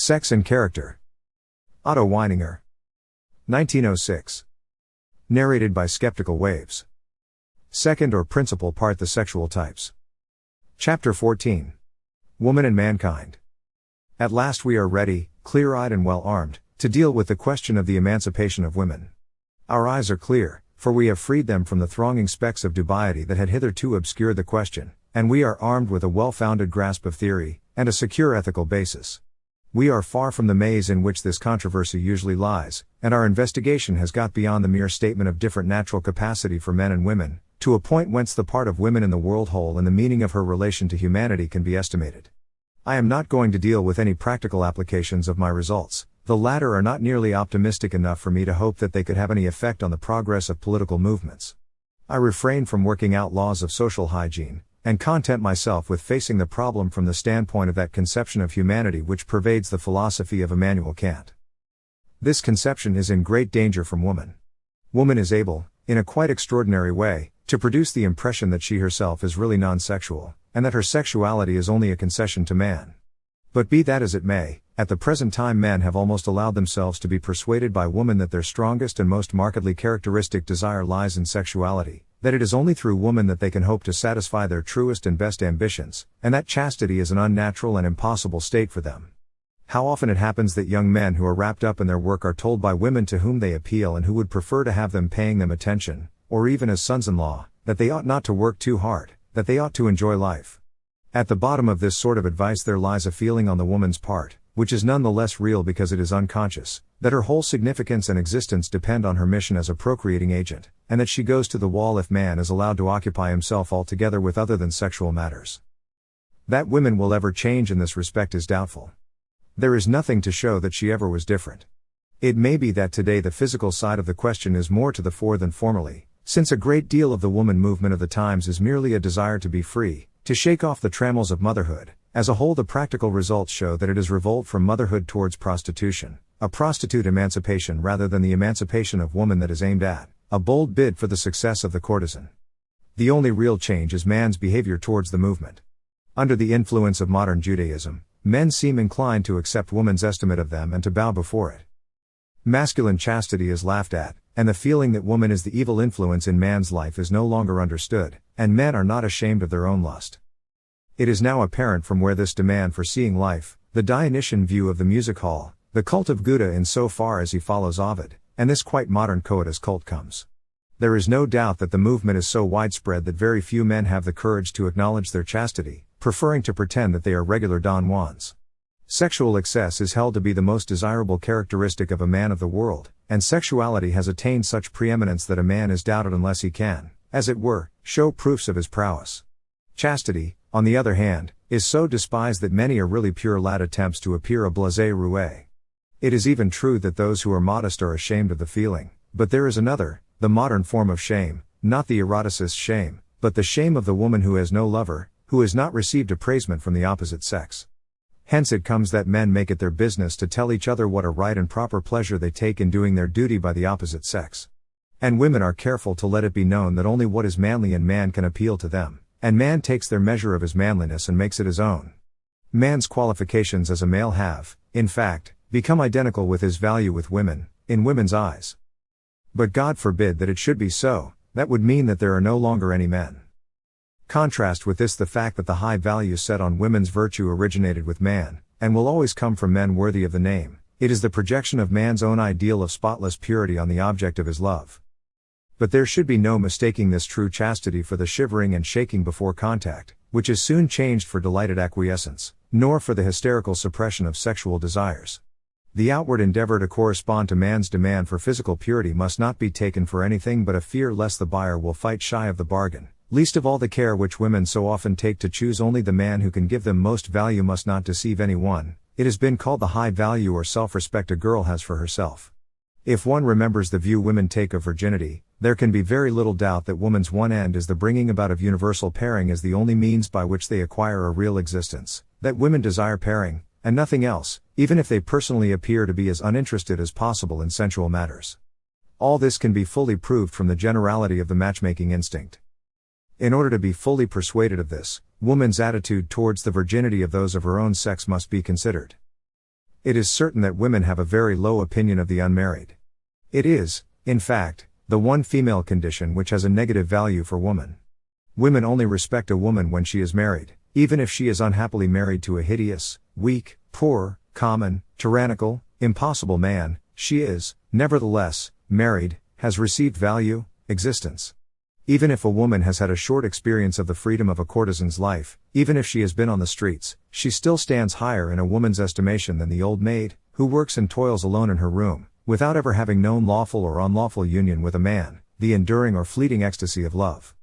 Sex and Character. Otto Weininger. 1906. Narrated by Skeptical Waves. Second or principal part: The Sexual Types. Chapter 14. Woman and Mankind. At last we are ready, clear-eyed and well-armed, to deal with the question of the emancipation of women. Our eyes are clear, for we have freed them from the thronging specks of dubiety that had hitherto obscured the question, and we are armed with a well-founded grasp of theory, and a secure ethical basis. We are far from the maze in which this controversy usually lies, and our investigation has got beyond the mere statement of different natural capacity for men and women, to a point whence the part of women in the world whole and the meaning of her relation to humanity can be estimated. I am not going to deal with any practical applications of my results. The latter are not nearly optimistic enough for me to hope that they could have any effect on the progress of political movements. I refrain from working out laws of social hygiene, and content myself with facing the problem from the standpoint of that conception of humanity which pervades the philosophy of Immanuel Kant. This conception is in great danger from woman. Woman is able, in a quite extraordinary way, to produce the impression that she herself is really non-sexual, and that her sexuality is only a concession to man. But be that as it may, at the present time men have almost allowed themselves to be persuaded by woman that their strongest and most markedly characteristic desire lies in sexuality, that it is only through woman that they can hope to satisfy their truest and best ambitions, and that chastity is an unnatural and impossible state for them. How often it happens that young men who are wrapped up in their work are told by women to whom they appeal and who would prefer to have them paying them attention, or even as sons-in-law, that they ought not to work too hard, that they ought to enjoy life. At the bottom of this sort of advice there lies a feeling on the woman's part, which is none the less real because it is unconscious, that her whole significance and existence depend on her mission as a procreating agent, and that she goes to the wall if man is allowed to occupy himself altogether with other than sexual matters. That women will ever change in this respect is doubtful. There is nothing to show that she ever was different. It may be that today the physical side of the question is more to the fore than formerly, since a great deal of the woman movement of the times is merely a desire to be free, to shake off the trammels of motherhood. As a whole, the practical results show that it is revolt from motherhood towards prostitution, a prostitute emancipation rather than the emancipation of woman that is aimed at, a bold bid for the success of the courtesan. The only real change is man's behavior towards the movement. Under the influence of modern Judaism, men seem inclined to accept woman's estimate of them and to bow before it. Masculine chastity is laughed at, and the feeling that woman is the evil influence in man's life is no longer understood, and men are not ashamed of their own lust. It is now apparent from where this demand for seeing life, the Dionysian view of the music hall, the cult of Gouda in so far as he follows Ovid, and this quite modern coitus cult comes. There is no doubt that the movement is so widespread that very few men have the courage to acknowledge their chastity, preferring to pretend that they are regular Don Juans. Sexual excess is held to be the most desirable characteristic of a man of the world, and sexuality has attained such preeminence that a man is doubted unless he can, as it were, show proofs of his prowess. Chastity, on the other hand, is so despised that many are really pure lad attempts to appear a blasé roué. It is even true that those who are modest are ashamed of the feeling, but there is another, the modern form of shame, not the eroticist's shame, but the shame of the woman who has no lover, who has not received appraisement from the opposite sex. Hence it comes that men make it their business to tell each other what a right and proper pleasure they take in doing their duty by the opposite sex. And women are careful to let it be known that only what is manly in man can appeal to them, and man takes their measure of his manliness and makes it his own. Man's qualifications as a male have, in fact, become identical with his value with women, in women's eyes. But God forbid that it should be so, that would mean that there are no longer any men. Contrast with this the fact that the high value set on women's virtue originated with man, and will always come from men worthy of the name. It is the projection of man's own ideal of spotless purity on the object of his love. But there should be no mistaking this true chastity for the shivering and shaking before contact, which is soon changed for delighted acquiescence, nor for the hysterical suppression of sexual desires. The outward endeavor to correspond to man's demand for physical purity must not be taken for anything but a fear lest the buyer will fight shy of the bargain. Least of all the care which women so often take to choose only the man who can give them most value must not deceive anyone. It has been called the high value or self-respect a girl has for herself. If one remembers the view women take of virginity, there can be very little doubt that woman's one end is the bringing about of universal pairing as the only means by which they acquire a real existence, that women desire pairing, and nothing else, even if they personally appear to be as uninterested as possible in sensual matters. All this can be fully proved from the generality of the matchmaking instinct. In order to be fully persuaded of this, woman's attitude towards the virginity of those of her own sex must be considered. It is certain that women have a very low opinion of the unmarried. It is, in fact, the one female condition which has a negative value for woman. Women only respect a woman when she is married, even if she is unhappily married to a hideous, weak, poor, common, tyrannical, impossible man. She is, nevertheless, married, has received value, existence. Even if a woman has had a short experience of the freedom of a courtesan's life, even if she has been on the streets, she still stands higher in a woman's estimation than the old maid, who works and toils alone in her room, without ever having known lawful or unlawful union with a man, the enduring or fleeting ecstasy of love.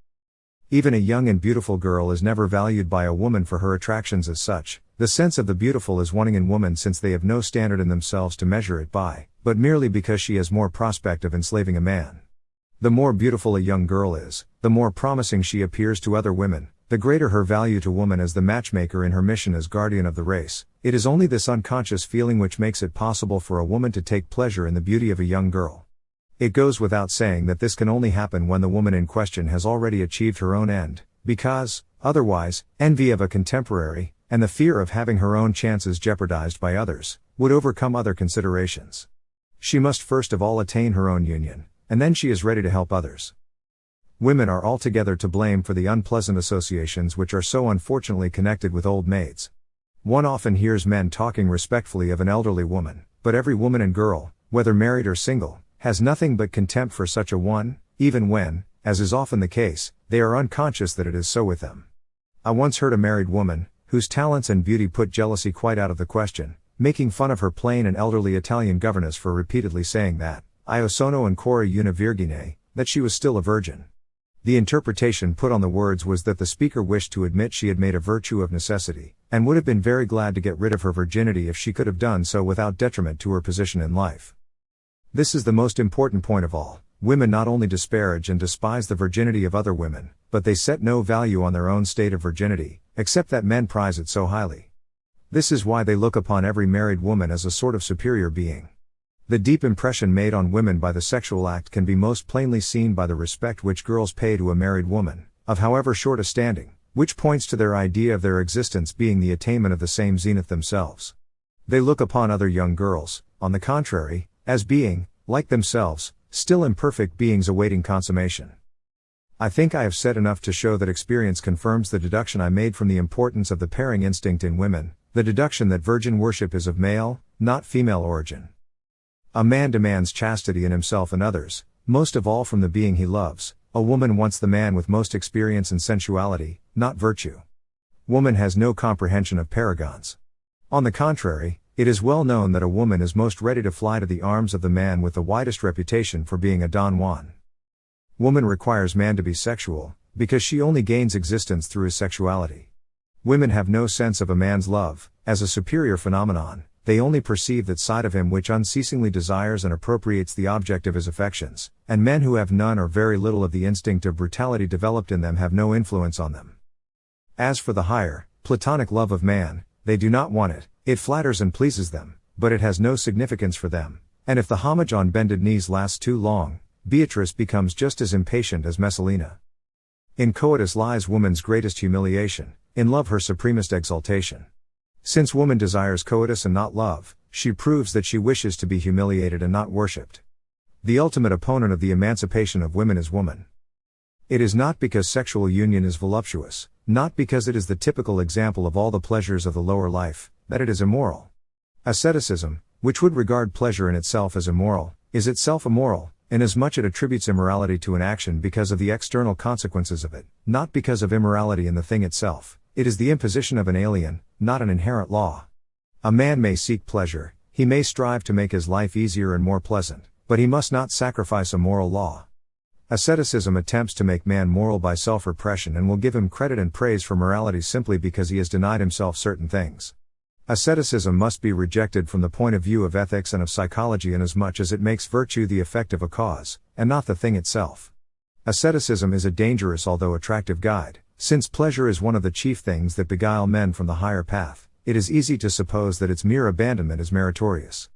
Even a young and beautiful girl is never valued by a woman for her attractions as such. The sense of the beautiful is wanting in woman since they have no standard in themselves to measure it by, but merely because she has more prospect of enslaving a man. The more beautiful a young girl is, the more promising she appears to other women, the greater her value to woman as the matchmaker in her mission as guardian of the race. It is only this unconscious feeling which makes it possible for a woman to take pleasure in the beauty of a young girl. It goes without saying that this can only happen when the woman in question has already achieved her own end, because, otherwise, envy of a contemporary, and the fear of having her own chances jeopardized by others, would overcome other considerations. She must first of all attain her own union, and then she is ready to help others. Women are altogether to blame for the unpleasant associations which are so unfortunately connected with old maids. One often hears men talking respectfully of an elderly woman, but every woman and girl, whether married or single, has nothing but contempt for such a one, even when, as is often the case, they are unconscious that it is so with them. I once heard a married woman, whose talents and beauty put jealousy quite out of the question, making fun of her plain and elderly Italian governess for repeatedly saying that, "Io sono ancora una vergine," that she was still a virgin. The interpretation put on the words was that the speaker wished to admit she had made a virtue of necessity, and would have been very glad to get rid of her virginity if she could have done so without detriment to her position in life. This is the most important point of all. Women not only disparage and despise the virginity of other women, but they set no value on their own state of virginity, except that men prize it so highly. This is why they look upon every married woman as a sort of superior being. The deep impression made on women by the sexual act can be most plainly seen by the respect which girls pay to a married woman, of however short a standing, which points to their idea of their existence being the attainment of the same zenith themselves. They look upon other young girls, on the contrary, as being, like themselves, still imperfect beings awaiting consummation. I think I have said enough to show that experience confirms the deduction I made from the importance of the pairing instinct in women, the deduction that virgin worship is of male, not female origin. A man demands chastity in himself and others, most of all from the being he loves. A woman wants the man with most experience and sensuality, not virtue. Woman has no comprehension of paragons. On the contrary, it is well known that a woman is most ready to fly to the arms of the man with the widest reputation for being a Don Juan. Woman requires man to be sexual, because she only gains existence through his sexuality. Women have no sense of a man's love, as a superior phenomenon. They only perceive that side of him which unceasingly desires and appropriates the object of his affections, and men who have none or very little of the instinct of brutality developed in them have no influence on them. As for the higher, platonic love of man, they do not want it. It flatters and pleases them, but it has no significance for them, and if the homage on bended knees lasts too long, Beatrice becomes just as impatient as Messalina. In coitus lies woman's greatest humiliation, in love her supremest exaltation. Since woman desires coitus and not love, she proves that she wishes to be humiliated and not worshipped. The ultimate opponent of the emancipation of women is woman. It is not because sexual union is voluptuous, not because it is the typical example of all the pleasures of the lower life, that it is immoral. Asceticism, which would regard pleasure in itself as immoral, is itself immoral, inasmuch it attributes immorality to an action because of the external consequences of it, not because of immorality in the thing itself. It is the imposition of an alien, not an inherent law. A man may seek pleasure, he may strive to make his life easier and more pleasant, but he must not sacrifice a moral law. Asceticism attempts to make man moral by self-repression and will give him credit and praise for morality simply because he has denied himself certain things. Asceticism must be rejected from the point of view of ethics and of psychology inasmuch as it makes virtue the effect of a cause, and not the thing itself. Asceticism is a dangerous although attractive guide. Since pleasure is one of the chief things that beguile men from the higher path, it is easy to suppose that its mere abandonment is meritorious.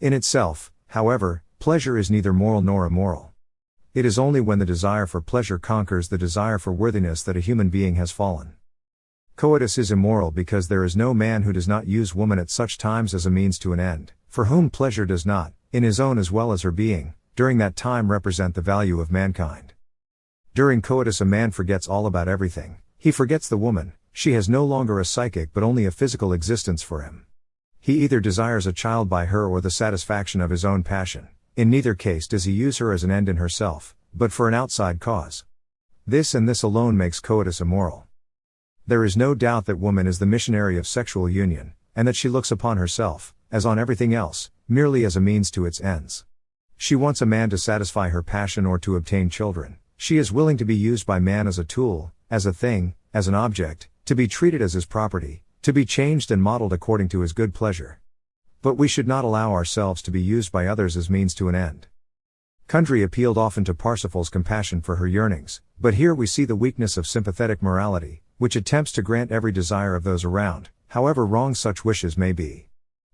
In itself, however, pleasure is neither moral nor immoral. It is only when the desire for pleasure conquers the desire for worthiness that a human being has fallen. Coitus is immoral because there is no man who does not use woman at such times as a means to an end, for whom pleasure does not, in his own as well as her being, during that time represent the value of mankind. During coitus a man forgets all about everything. He forgets the woman. She has no longer a psychic but only a physical existence for him. He either desires a child by her or the satisfaction of his own passion. In neither case does he use her as an end in herself, but for an outside cause. This and this alone makes coitus immoral. There is no doubt that woman is the missionary of sexual union, and that she looks upon herself, as on everything else, merely as a means to its ends. She wants a man to satisfy her passion or to obtain children. She is willing to be used by man as a tool, as a thing, as an object, to be treated as his property, to be changed and modeled according to his good pleasure. But we should not allow ourselves to be used by others as means to an end. Kundry appealed often to Parsifal's compassion for her yearnings, but here we see the weakness of sympathetic morality, which attempts to grant every desire of those around, however wrong such wishes may be.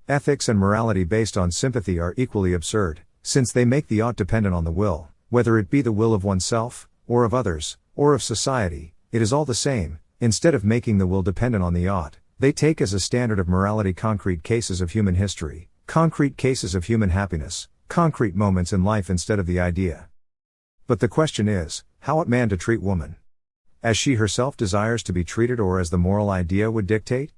Ethics and morality based on sympathy are equally absurd, since they make the ought dependent on the will, whether it be the will of oneself, or of others, or of society, it is all the same. Instead of making the will dependent on the ought, they take as a standard of morality concrete cases of human history, concrete cases of human happiness, concrete moments in life instead of the idea. But the question is, how ought man to treat woman? As she herself desires to be treated or as the moral idea would dictate?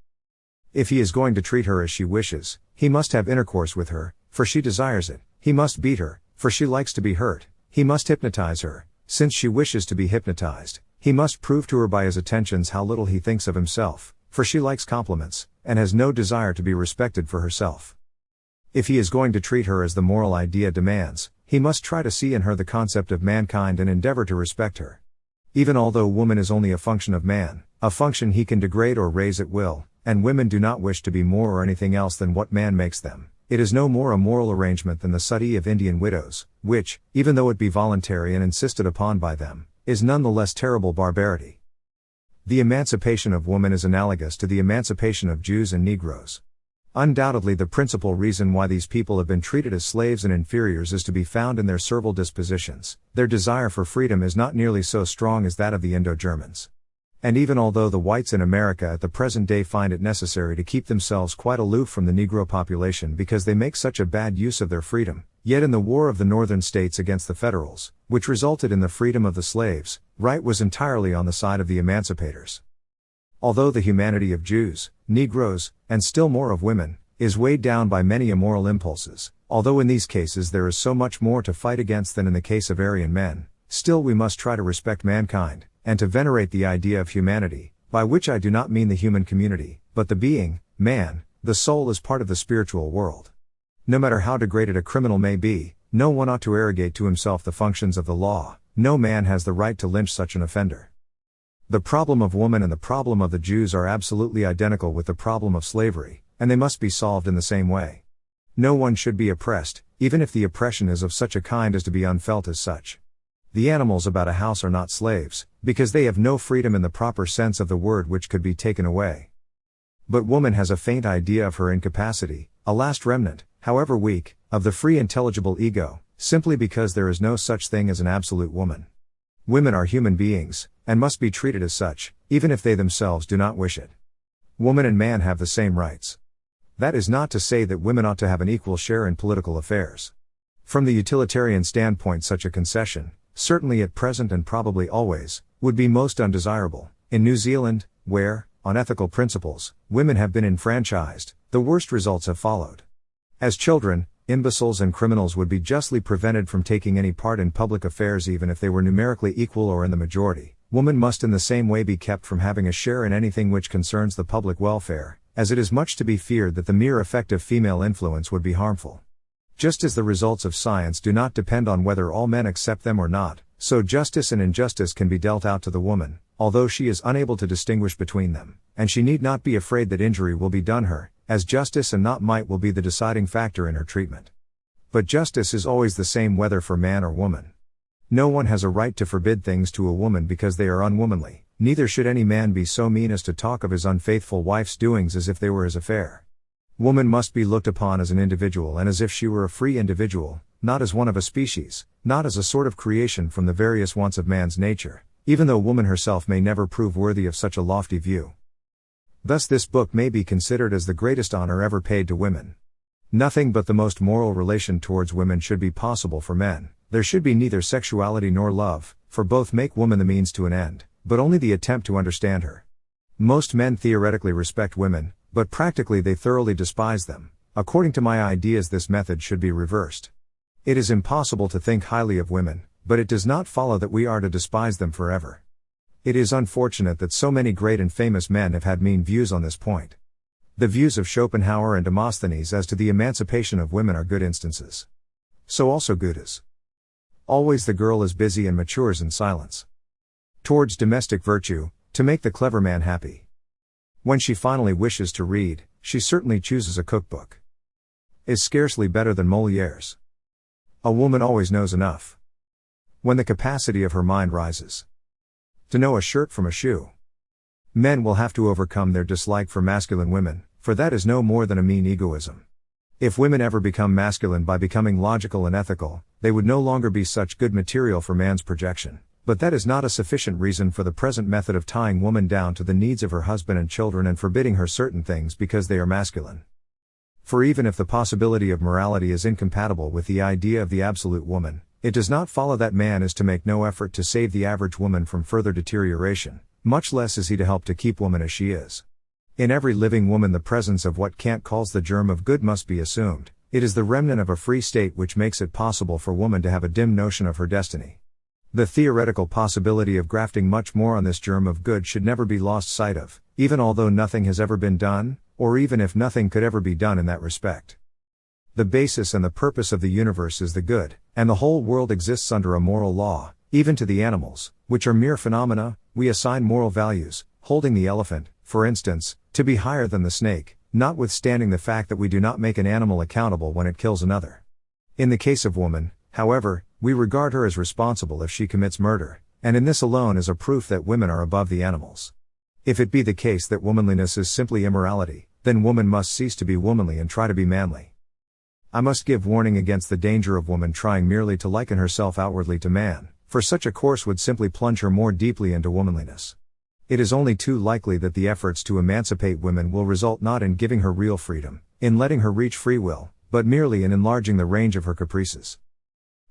If he is going to treat her as she wishes, he must have intercourse with her, for she desires it. He must beat her, for she likes to be hurt. He must hypnotize her, since she wishes to be hypnotized. He must prove to her by his attentions how little he thinks of himself, for she likes compliments, and has no desire to be respected for herself. If he is going to treat her as the moral idea demands, he must try to see in her the concept of mankind and endeavor to respect her. Even although woman is only a function of man, a function he can degrade or raise at will, and women do not wish to be more or anything else than what man makes them, it is no more a moral arrangement than the suttee of Indian widows, which, even though it be voluntary and insisted upon by them, is none the less terrible barbarity. The emancipation of woman is analogous to the emancipation of Jews and Negroes. Undoubtedly the principal reason why these people have been treated as slaves and inferiors is to be found in their servile dispositions. Their desire for freedom is not nearly so strong as that of the Indo-Germans. And even although the whites in America at the present day find it necessary to keep themselves quite aloof from the Negro population because they make such a bad use of their freedom, yet in the War of the Northern States against the Federals, which resulted in the freedom of the slaves, right was entirely on the side of the emancipators. Although the humanity of Jews, Negroes, and still more of women, is weighed down by many immoral impulses, although in these cases there is so much more to fight against than in the case of Aryan men, still we must try to respect mankind, and to venerate the idea of humanity, by which I do not mean the human community, but the being, man, the soul as part of the spiritual world. No matter how degraded a criminal may be, no one ought to arrogate to himself the functions of the law. No man has the right to lynch such an offender. The problem of woman and the problem of the Jews are absolutely identical with the problem of slavery, and they must be solved in the same way. No one should be oppressed, even if the oppression is of such a kind as to be unfelt as such. The animals about a house are not slaves, because they have no freedom in the proper sense of the word which could be taken away. But woman has a faint idea of her incapacity, a last remnant, however weak, of the free intelligible ego, simply because there is no such thing as an absolute woman. Women are human beings, and must be treated as such, even if they themselves do not wish it. Woman and man have the same rights. That is not to say that women ought to have an equal share in political affairs. From the utilitarian standpoint such a concession, certainly at present and probably always, would be most undesirable. In New Zealand, where, on ethical principles, women have been enfranchised, the worst results have followed. As children, imbeciles and criminals would be justly prevented from taking any part in public affairs even if they were numerically equal or in the majority. Woman must in the same way be kept from having a share in anything which concerns the public welfare, as it is much to be feared that the mere effect of female influence would be harmful. Just as the results of science do not depend on whether all men accept them or not, so justice and injustice can be dealt out to the woman, although she is unable to distinguish between them, and she need not be afraid that injury will be done her, as justice and not might will be the deciding factor in her treatment. But justice is always the same whether for man or woman. No one has a right to forbid things to a woman because they are unwomanly, neither should any man be so mean as to talk of his unfaithful wife's doings as if they were his affair. Woman must be looked upon as an individual and as if she were a free individual, not as one of a species, not as a sort of creation from the various wants of man's nature, even though woman herself may never prove worthy of such a lofty view. Thus this book may be considered as the greatest honor ever paid to women. Nothing but the most moral relation towards women should be possible for men. There should be neither sexuality nor love, for both make woman the means to an end, but only the attempt to understand her. Most men theoretically respect women, but practically they thoroughly despise them. According to my ideas, this method should be reversed. It is impossible to think highly of women, but it does not follow that we are to despise them forever. It is unfortunate that so many great and famous men have had mean views on this point. The views of Schopenhauer and Demosthenes as to the emancipation of women are good instances. So also Goethe's. Always the girl is busy and matures in silence. Towards domestic virtue, to make the clever man happy. When she finally wishes to read, she certainly chooses a cookbook. Is scarcely better than Molière's. A woman always knows enough. When the capacity of her mind rises. To know a shirt from a shoe. Men will have to overcome their dislike for masculine women, for that is no more than a mean egoism. If women ever become masculine by becoming logical and ethical, they would no longer be such good material for man's projection. But that is not a sufficient reason for the present method of tying woman down to the needs of her husband and children and forbidding her certain things because they are masculine. For even if the possibility of morality is incompatible with the idea of the absolute woman, it does not follow that man is to make no effort to save the average woman from further deterioration, much less is he to help to keep woman as she is. In every living woman the presence of what Kant calls the germ of good must be assumed. It is the remnant of a free state which makes it possible for woman to have a dim notion of her destiny. The theoretical possibility of grafting much more on this germ of good should never be lost sight of, even although nothing has ever been done, or even if nothing could ever be done in that respect. The basis and the purpose of the universe is the good, and the whole world exists under a moral law. Even to the animals, which are mere phenomena, we assign moral values, holding the elephant, for instance, to be higher than the snake, notwithstanding the fact that we do not make an animal accountable when it kills another. In the case of woman, however, we regard her as responsible if she commits murder, and in this alone is a proof that women are above the animals. If it be the case that womanliness is simply immorality, then woman must cease to be womanly and try to be manly. I must give warning against the danger of woman trying merely to liken herself outwardly to man, for such a course would simply plunge her more deeply into womanliness. It is only too likely that the efforts to emancipate women will result not in giving her real freedom, in letting her reach free will, but merely in enlarging the range of her caprices.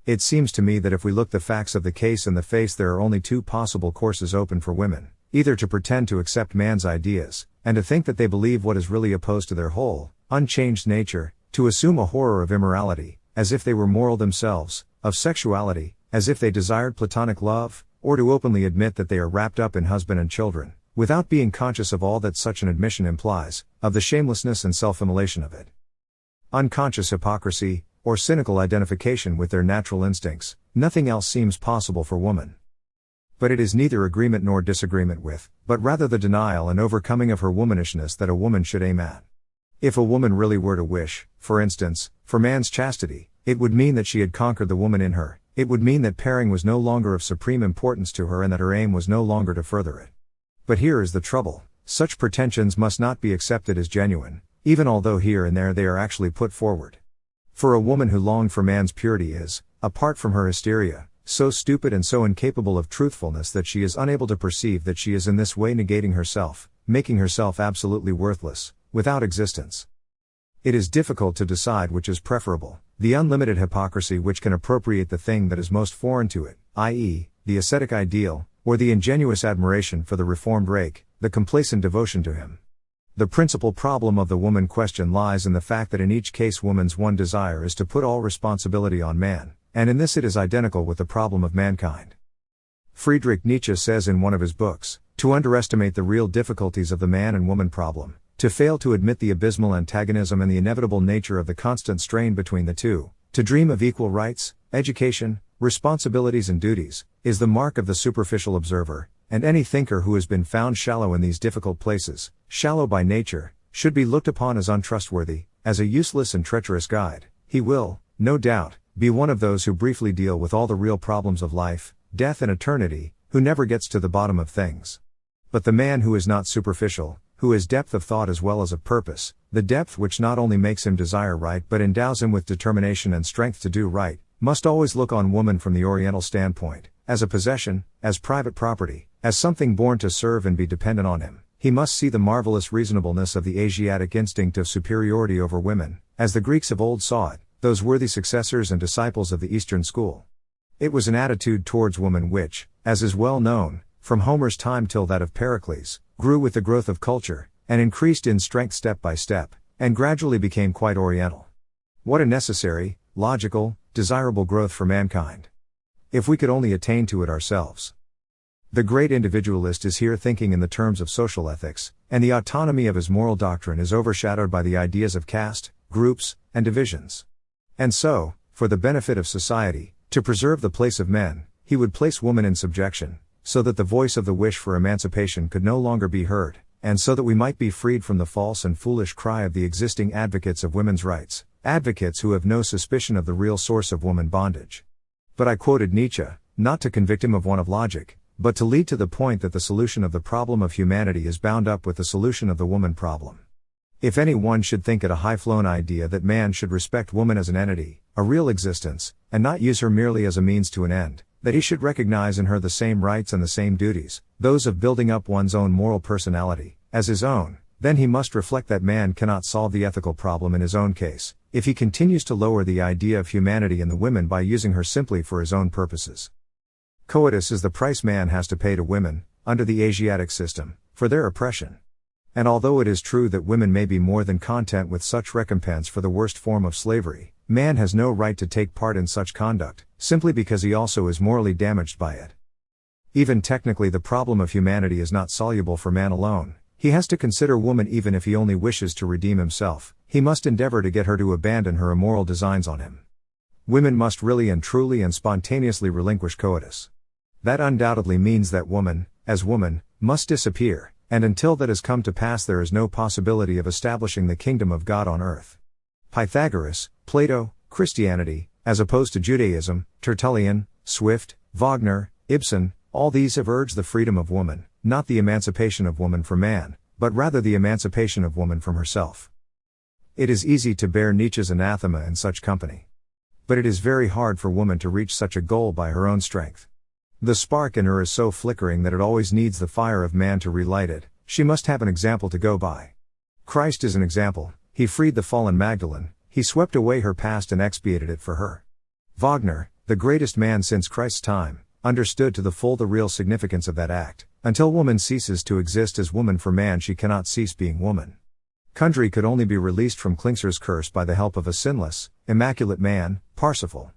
It seems to me that if we look the facts of the case in the face, there are only two possible courses open for women, either to pretend to accept man's ideas, and to think that they believe what is really opposed to their whole, unchanged nature, to assume a horror of immorality, as if they were moral themselves, of sexuality, as if they desired platonic love, or to openly admit that they are wrapped up in husband and children, without being conscious of all that such an admission implies, of the shamelessness and self-immolation of it. Unconscious hypocrisy, or cynical identification with their natural instincts, nothing else seems possible for woman. But it is neither agreement nor disagreement with, but rather the denial and overcoming of her womanishness that a woman should aim at. If a woman really were to wish, for instance, for man's chastity, it would mean that she had conquered the woman in her. It would mean that pairing was no longer of supreme importance to her and that her aim was no longer to further it. But here is the trouble: such pretensions must not be accepted as genuine, even although here and there they are actually put forward. For a woman who longed for man's purity is, apart from her hysteria, so stupid and so incapable of truthfulness that she is unable to perceive that she is in this way negating herself, making herself absolutely worthless, without existence. It is difficult to decide which is preferable, the unlimited hypocrisy which can appropriate the thing that is most foreign to it, i.e., the ascetic ideal, or the ingenuous admiration for the reformed rake, the complacent devotion to him. The principal problem of the woman question lies in the fact that in each case woman's one desire is to put all responsibility on man, and in this it is identical with the problem of mankind. Friedrich Nietzsche says in one of his books, to underestimate the real difficulties of the man and woman problem, to fail to admit the abysmal antagonism and the inevitable nature of the constant strain between the two, to dream of equal rights, education, responsibilities and duties, is the mark of the superficial observer, and any thinker who has been found shallow in these difficult places, shallow by nature, should be looked upon as untrustworthy, as a useless and treacherous guide. He will, no doubt, be one of those who briefly deal with all the real problems of life, death and eternity, who never gets to the bottom of things. But the man who is not superficial, who has depth of thought as well as of purpose, the depth which not only makes him desire right but endows him with determination and strength to do right, must always look on woman from the oriental standpoint, as a possession, as private property, as something born to serve and be dependent on him, he must see the marvelous reasonableness of the Asiatic instinct of superiority over women, as the Greeks of old saw it, those worthy successors and disciples of the Eastern school. It was an attitude towards woman which, as is well known, from Homer's time till that of Pericles, grew with the growth of culture, and increased in strength step by step, and gradually became quite oriental. What a necessary, logical, desirable growth for mankind. If we could only attain to it ourselves. The great individualist is here thinking in the terms of social ethics, and the autonomy of his moral doctrine is overshadowed by the ideas of caste, groups, and divisions. And so, for the benefit of society, to preserve the place of men, he would place woman in subjection, so that the voice of the wish for emancipation could no longer be heard, and so that we might be freed from the false and foolish cry of the existing advocates of women's rights, advocates who have no suspicion of the real source of woman bondage. But I quoted Nietzsche, not to convict him of want of logic, but to lead to the point that the solution of the problem of humanity is bound up with the solution of the woman problem. If any one should think it a high-flown idea that man should respect woman as an entity, a real existence, and not use her merely as a means to an end, that he should recognize in her the same rights and the same duties, those of building up one's own moral personality, as his own, then he must reflect that man cannot solve the ethical problem in his own case, if he continues to lower the idea of humanity in the women by using her simply for his own purposes. Coitus is the price man has to pay to women, under the Asiatic system, for their oppression. And although it is true that women may be more than content with such recompense for the worst form of slavery, man has no right to take part in such conduct, simply because he also is morally damaged by it. Even technically the problem of humanity is not soluble for man alone. He has to consider woman even if he only wishes to redeem himself, he must endeavor to get her to abandon her immoral designs on him. Women must really and truly and spontaneously relinquish coitus. That undoubtedly means that woman, as woman, must disappear, and until that has come to pass there is no possibility of establishing the kingdom of God on earth. Pythagoras, Plato, Christianity, as opposed to Judaism, Tertullian, Swift, Wagner, Ibsen, all these have urged the freedom of woman, not the emancipation of woman from man, but rather the emancipation of woman from herself. It is easy to bear Nietzsche's anathema in such company. But it is very hard for woman to reach such a goal by her own strength. The spark in her is so flickering that it always needs the fire of man to relight it. She must have an example to go by. Christ is an example. He freed the fallen Magdalene, he swept away her past and expiated it for her. Wagner, the greatest man since Christ's time, understood to the full the real significance of that act. Until woman ceases to exist as woman for man she cannot cease being woman. Kundry could only be released from Klingsor's curse by the help of a sinless, immaculate man, Parsifal.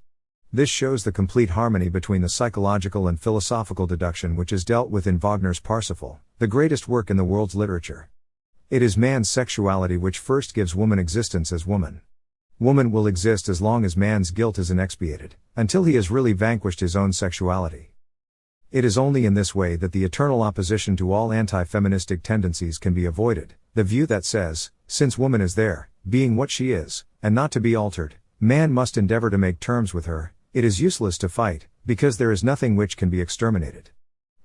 This shows the complete harmony between the psychological and philosophical deduction which is dealt with in Wagner's Parsifal, the greatest work in the world's literature. It is man's sexuality which first gives woman existence as woman. Woman will exist as long as man's guilt is inexpiated, until he has really vanquished his own sexuality. It is only in this way that the eternal opposition to all anti-feministic tendencies can be avoided, the view that says, since woman is there, being what she is, and not to be altered, man must endeavor to make terms with her. It is useless to fight, because there is nothing which can be exterminated.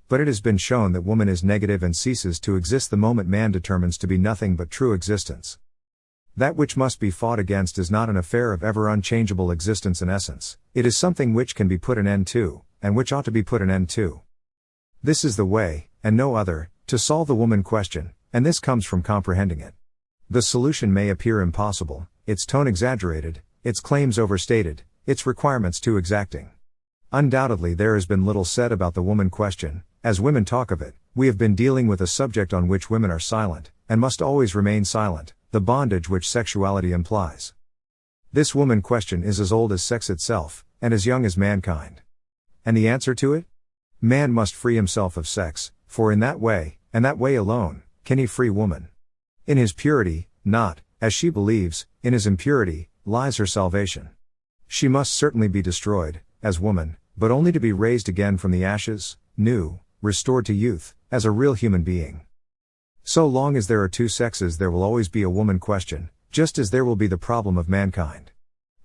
But it has been shown that woman is negative and ceases to exist the moment man determines to be nothing but true existence. That which must be fought against is not an affair of ever unchangeable existence and essence, it is something which can be put an end to, and which ought to be put an end to. This is the way, and no other, to solve the woman question, and this comes from comprehending it. The solution may appear impossible, its tone exaggerated, its claims overstated, its requirements too exacting. Undoubtedly there has been little said about the woman question. As women talk of it, we have been dealing with a subject on which women are silent, and must always remain silent, the bondage which sexuality implies. This woman question is as old as sex itself, and as young as mankind. And the answer to it? Man must free himself of sex, for in that way, and that way alone, can he free woman. In his purity, not, as she believes, in his impurity, lies her salvation. She must certainly be destroyed, as woman, but only to be raised again from the ashes, new, restored to youth, as a real human being. So long as there are two sexes there will always be a woman question, just as there will be the problem of mankind.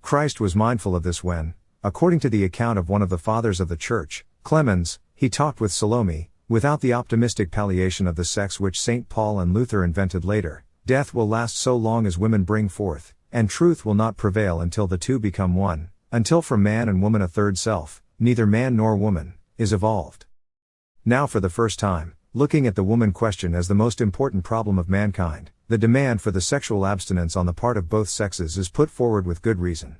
Christ was mindful of this when, according to the account of one of the fathers of the Church, Clemens, he talked with Salome, without the optimistic palliation of the sex which St. Paul and Luther invented later. Death will last so long as women bring forth, and truth will not prevail until the two become one, until from man and woman a third self, neither man nor woman, is evolved. Now for the first time, looking at the woman question as the most important problem of mankind, the demand for the sexual abstinence on the part of both sexes is put forward with good reason.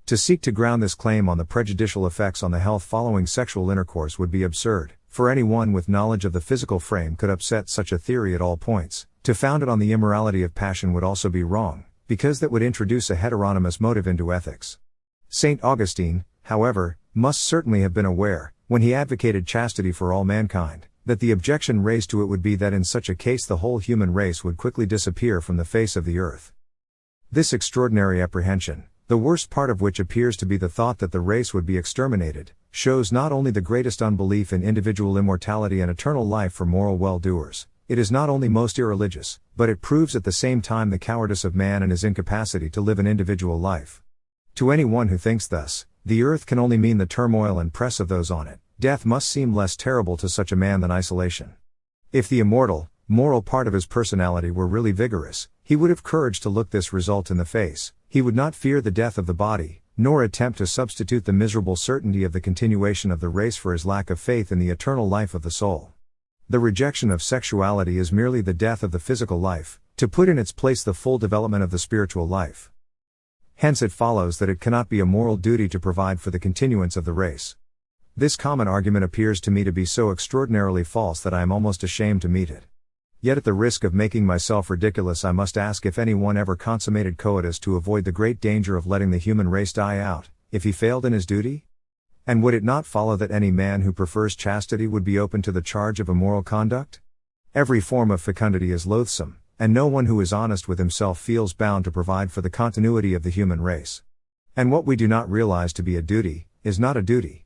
To seek to ground this claim on the prejudicial effects on the health following sexual intercourse would be absurd, for anyone with knowledge of the physical frame could upset such a theory at all points. To found it on the immorality of passion would also be wrong, because that would introduce a heteronymous motive into ethics. St. Augustine, however, must certainly have been aware, when he advocated chastity for all mankind, that the objection raised to it would be that in such a case the whole human race would quickly disappear from the face of the earth. This extraordinary apprehension, the worst part of which appears to be the thought that the race would be exterminated, shows not only the greatest unbelief in individual immortality and eternal life for moral well-doers, it is not only most irreligious, but it proves at the same time the cowardice of man and his incapacity to live an individual life. To anyone who thinks thus, the earth can only mean the turmoil and press of those on it. Death must seem less terrible to such a man than isolation. If the immortal, moral part of his personality were really vigorous, he would have courage to look this result in the face. He would not fear the death of the body, nor attempt to substitute the miserable certainty of the continuation of the race for his lack of faith in the eternal life of the soul. The rejection of sexuality is merely the death of the physical life, to put in its place the full development of the spiritual life. Hence it follows that it cannot be a moral duty to provide for the continuance of the race. This common argument appears to me to be so extraordinarily false that I am almost ashamed to meet it. Yet at the risk of making myself ridiculous, I must ask if anyone ever consummated coitus to avoid the great danger of letting the human race die out, if he failed in his duty? And would it not follow that any man who prefers chastity would be open to the charge of immoral conduct? Every form of fecundity is loathsome, and no one who is honest with himself feels bound to provide for the continuity of the human race. And what we do not realize to be a duty, is not a duty.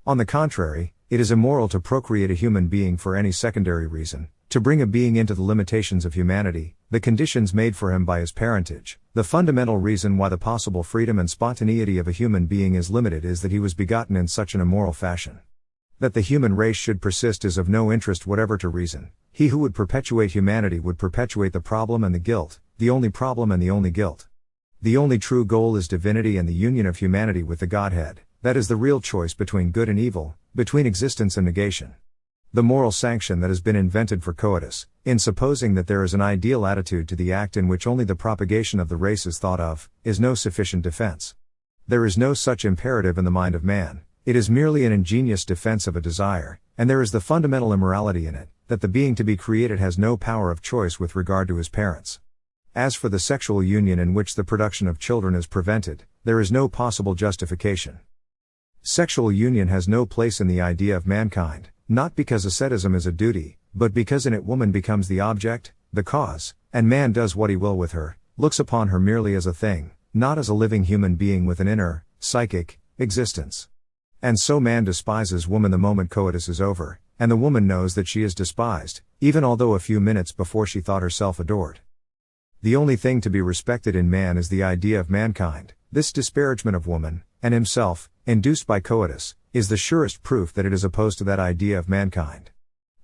On the contrary, it is immoral to procreate a human being for any secondary reason, to bring a being into the limitations of humanity, the conditions made for him by his parentage. The fundamental reason why the possible freedom and spontaneity of a human being is limited is that he was begotten in such an immoral fashion. That the human race should persist is of no interest whatever to reason. He who would perpetuate humanity would perpetuate the problem and the guilt, the only problem and the only guilt. The only true goal is divinity and the union of humanity with the Godhead. That is the real choice between good and evil, between existence and negation. The moral sanction that has been invented for coitus, in supposing that there is an ideal attitude to the act in which only the propagation of the race is thought of, is no sufficient defense. There is no such imperative in the mind of man, it is merely an ingenious defense of a desire, and there is the fundamental immorality in it, that the being to be created has no power of choice with regard to his parents. As for the sexual union in which the production of children is prevented, there is no possible justification. Sexual union has no place in the idea of mankind, not because asceticism is a duty, but because in it woman becomes the object, the cause, and man does what he will with her, looks upon her merely as a thing, not as a living human being with an inner, psychic, existence. And so man despises woman the moment coitus is over, and the woman knows that she is despised, even although a few minutes before she thought herself adored. The only thing to be respected in man is the idea of mankind. This disparagement of woman, and himself, induced by coitus, is the surest proof that it is opposed to that idea of mankind.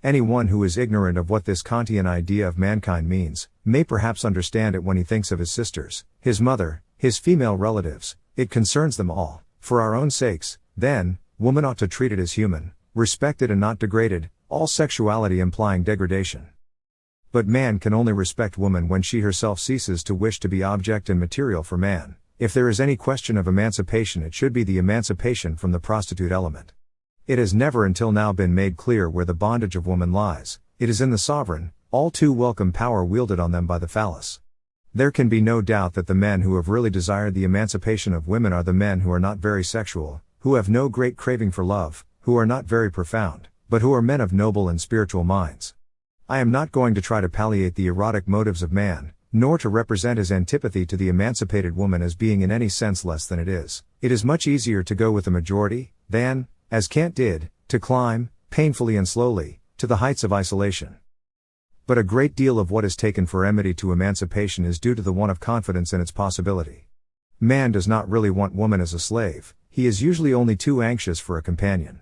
Anyone who is ignorant of what this Kantian idea of mankind means, may perhaps understand it when he thinks of his sisters, his mother, his female relatives. It concerns them all. For our own sakes, then, woman ought to treat it as human, respected and not degraded, all sexuality implying degradation. But man can only respect woman when she herself ceases to wish to be object and material for man. If there is any question of emancipation, it should be the emancipation from the prostitute element. It has never until now been made clear where the bondage of woman lies. It is in the sovereign, all too welcome power wielded on them by the phallus. There can be no doubt that the men who have really desired the emancipation of women are the men who are not very sexual, who have no great craving for love, who are not very profound, but who are men of noble and spiritual minds. I am not going to try to palliate the erotic motives of man, nor to represent his antipathy to the emancipated woman as being in any sense less than it is. It is much easier to go with the majority, than, as Kant did, to climb, painfully and slowly, to the heights of isolation. But a great deal of what is taken for enmity to emancipation is due to the want of confidence in its possibility. Man does not really want woman as a slave, he is usually only too anxious for a companion.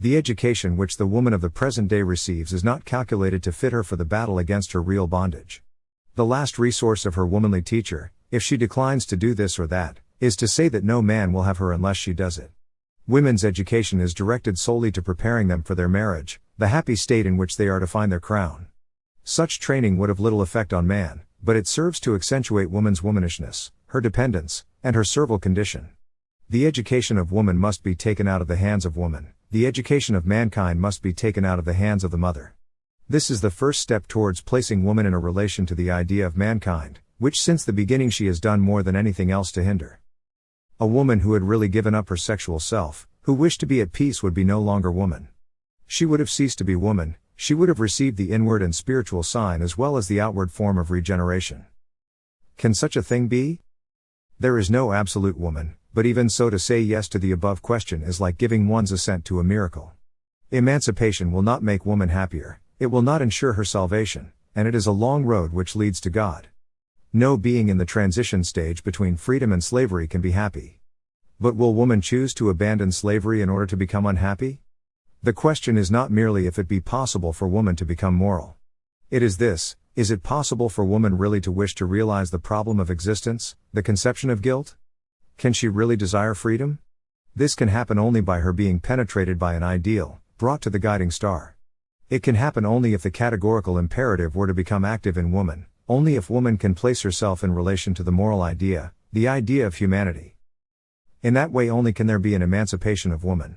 The education which the woman of the present day receives is not calculated to fit her for the battle against her real bondage. The last resource of her womanly teacher, if she declines to do this or that, is to say that no man will have her unless she does it. Women's education is directed solely to preparing them for their marriage, the happy state in which they are to find their crown. Such training would have little effect on man, but it serves to accentuate woman's womanishness, her dependence, and her servile condition. The education of woman must be taken out of the hands of woman, the education of mankind must be taken out of the hands of the mother. This is the first step towards placing woman in a relation to the idea of mankind, which since the beginning she has done more than anything else to hinder. A woman who had really given up her sexual self, who wished to be at peace, would be no longer woman. She would have ceased to be woman, she would have received the inward and spiritual sign as well as the outward form of regeneration. Can such a thing be? There is no absolute woman, but even so to say yes to the above question is like giving one's assent to a miracle. Emancipation will not make woman happier, it will not ensure her salvation, and it is a long road which leads to God. No being in the transition stage between freedom and slavery can be happy. But will woman choose to abandon slavery in order to become unhappy? The question is not merely if it be possible for woman to become moral. It is this: is it possible for woman really to wish to realize the problem of existence, the conception of guilt? Can she really desire freedom? This can happen only by her being penetrated by an ideal, brought to the guiding star. It can happen only if the categorical imperative were to become active in woman, only if woman can place herself in relation to the moral idea, the idea of humanity. In that way only can there be an emancipation of woman.